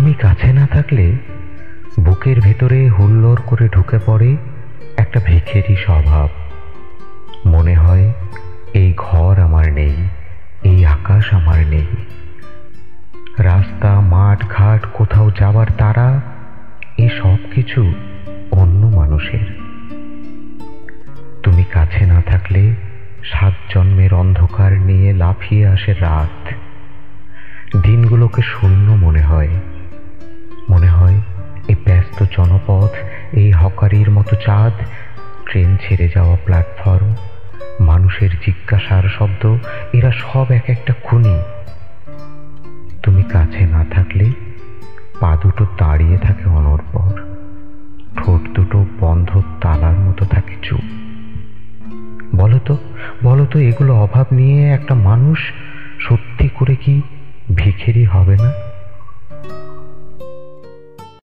তুমি কাছে না থাকলে বুকের ভেতরে হুল্লোড় করে ঢুকে পড়ে একটা ভিখেরি স্বভাব। মনে হয় এই ঘর আমার নেই, এই আকাশ আমার নেই, রাস্তা মাঠ ঘাট কোথাও যাবার তারা এ সব কিছু অন্য মানুষের। তুমি কাছে না থাকলে 7 জন্মের অন্ধকার নিয়ে লাফিয়ে আসে রাত। দিনগুলোকে শূন্য মনে হয়, মনে হয় এই ব্যস্ত জনপথ, এই হকারির মতো চাঁদ, ট্রেন ছেড়ে যাওয়া প্ল্যাটফর্ম, মানুষের জিজ্ঞাসার শব্দ, এরা সব এক একটা খুনি। তুমি কাছে না থাকলে পা দুটো দাঁড়িয়ে থাকে অনড়বর, ঠোঁট দুটো বন্ধ তালার মতো থাকে চুপ। বলো তো এগুলো অভাব নিয়ে একটা মানুষ সত্যি করে কি ভিখিরি হবে না?